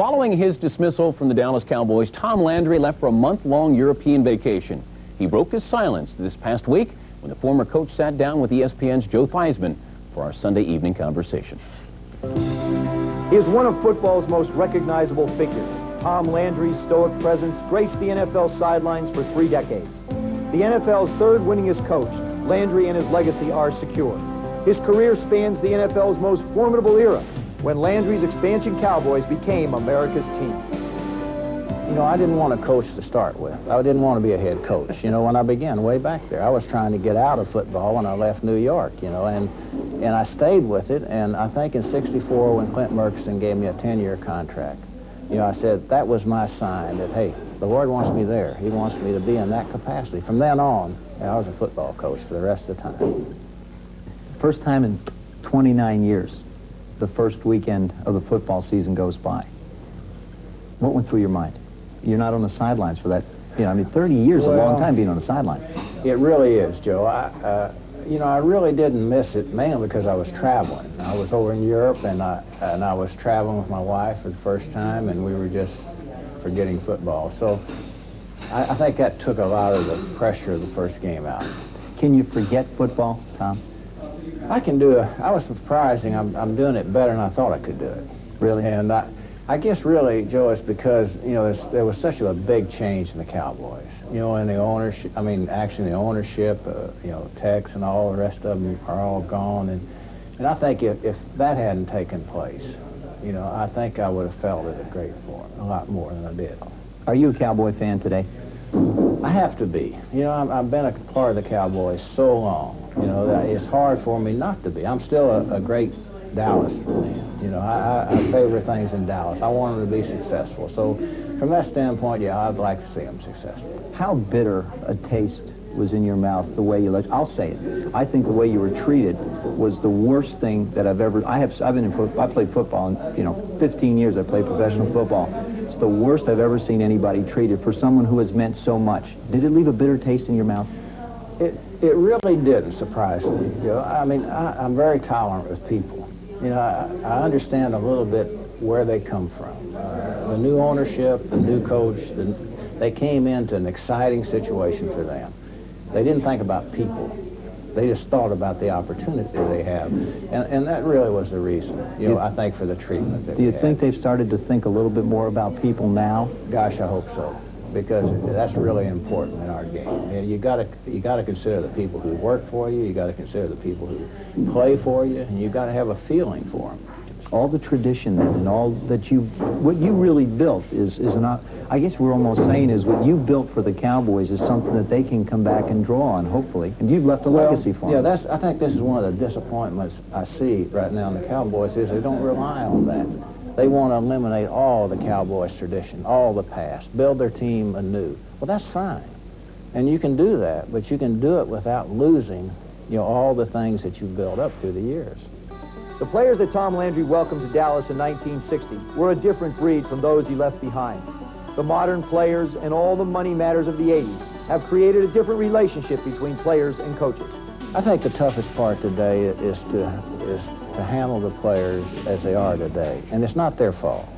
Following his dismissal from the Dallas Cowboys, Tom Landry left for a month-long European vacation. He broke his silence this past week when the former coach sat down with ESPN's Joe Theismann for our Sunday evening conversation. He is one of football's most recognizable figures. Tom Landry's stoic presence graced the NFL sidelines for 3 decades. The NFL's third winningest coach, Landry and his legacy are secure. His career spans the NFL's most formidable era, when Landry's expansion Cowboys became America's team. You know, I didn't want to coach to start with. I didn't want to be a head coach. You know, when I began way back there, I was trying to get out of football when I left New York, you know, and I stayed with it. And I think in '64, when Clint Murchison gave me a 10-year contract, you know, I said that was my sign that, hey, the Lord wants me there. He wants me to be in that capacity. From then on, I was a football coach for the rest of the time. First time in 29 years, the first weekend of the football season goes by. What went through your mind? You're not on the sidelines for that. You know, I mean, 30 years is a long time being on the sidelines. It really is, Joe. You know, I really didn't miss it, mainly because I was traveling. I was over in Europe, and I was traveling with my wife for the first time, and we were just forgetting football. So I think that took a lot of the pressure of the first game out. Can you forget football, Tom? I can do it. I was surprising. I'm doing it better than I thought I could do it. Really? And I guess really, Joe, it's because, you know, there was such a big change in the Cowboys. You know, in the ownership, I mean, actually the ownership, you know, Tex and all the rest of them are all gone. And I think if that hadn't taken place, you know, I think I would have felt it a lot more than I did. Are you a Cowboy fan today? I have to be. You know, I've been a part of the Cowboys so long, you know, that it's hard for me not to be. I'm still a great Dallas fan. You know, I favor things in Dallas. I want them to be successful. So from that standpoint, yeah, I'd like to see them successful. How bitter a taste was in your mouth the way you let, I'll say it. I think the way you were treated was the worst thing that I've ever, I've been in football, I played football, and, you know, 15 years I played professional football. It's the worst I've ever seen anybody treated for someone who has meant so much. Did it leave a bitter taste in your mouth? It really didn't, surprisingly. You know, I mean, I'm very tolerant with people. You know, I understand a little bit where they come from. The new ownership, the new coach, they came into an exciting situation for them. They didn't think about people. They just thought about the opportunity they have. And that really was the reason, you know, I think, for the treatment that Do you think they've started to think a little bit more about people now? Gosh, I hope so, because that's really important in our game. And you gotta consider the people who work for you, you gotta consider the people who play for you, and you gotta have a feeling for them. All the tradition then, and all that what you really built is not, I guess we're almost saying is what you built for the Cowboys is something that they can come back and draw on, hopefully. And you've left a legacy for them. Yeah, I think this is one of the disappointments I see right now in the Cowboys is they don't rely on that. They want to eliminate all the Cowboys tradition, all the past, build their team anew. Well, that's fine. And you can do that, but you can do it without losing, you know, all the things that you've built up through the years. The players that Tom Landry welcomed to Dallas in 1960 were a different breed from those he left behind. The modern players and all the money matters of the 80s have created a different relationship between players and coaches. I think the toughest part today is to handle the players as they are today, and it's not their fault.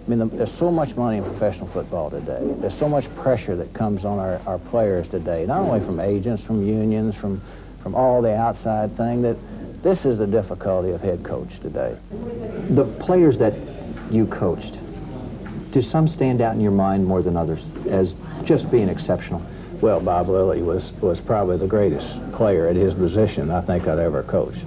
I mean, there's so much money in professional football today. There's so much pressure that comes on our players today, not only from agents, from unions, from all the outside thing, that this is the difficulty of head coach today. The players that you coached, do some stand out in your mind more than others as just being exceptional? Well, Bob Lilly was probably the greatest player at his position I think I'd ever coached,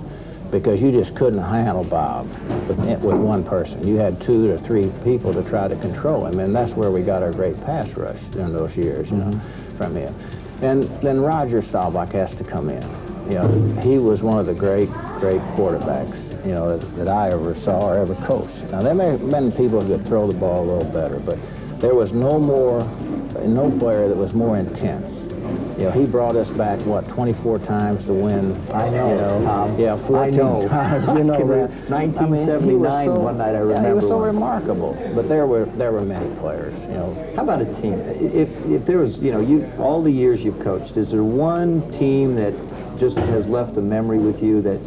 because you just couldn't handle Bob with one person. You had 2 or 3 people to try to control him, and that's where we got our great pass rush during those years, you know, from him. And then Roger Staubach has to come in. You know, he was one of the great quarterbacks, you know, that I ever saw or ever coached. Now, there may have been people who could throw the ball a little better, but there was no player that was more intense. You know, he brought us back, what, 24 times to win. I know, you know, Tom. Yeah, 14 times. You know that. 1979, one night I remember. Yeah, he was so remarkable. But there were many players, you know. How about a team? If there was, you know, all the years you've coached, is there one team that just has left a memory with you that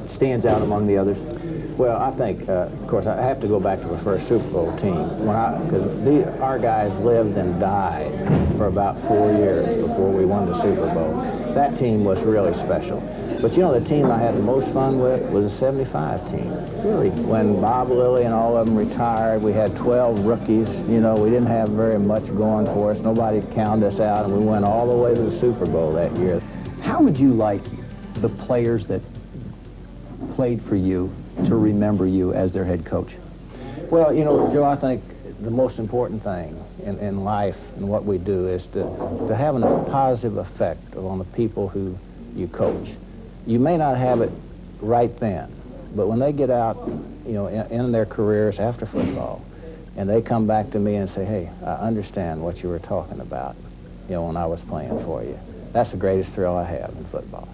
stands out among the others? Well, I think, of course, I have to go back to the first Super Bowl team. Because our guys lived and died for about 4 years before we won the Super Bowl. That team was really special. But you know, the team I had the most fun with was the 75 team. Really? When Bob Lilly and all of them retired, we had 12 rookies. You know, we didn't have very much going for us. Nobody counted us out, and we went all the way to the Super Bowl that year. How would you like the players that played for you to remember you as their head coach? Well, you know, Joe, I think the most important thing in life and what we do is to have a positive effect on the people who you coach. You may not have it right then, but when they get out, you know, in their careers after football, and they come back to me and say, hey, I understand what you were talking about, you know, when I was playing for you. That's the greatest thrill I have in football.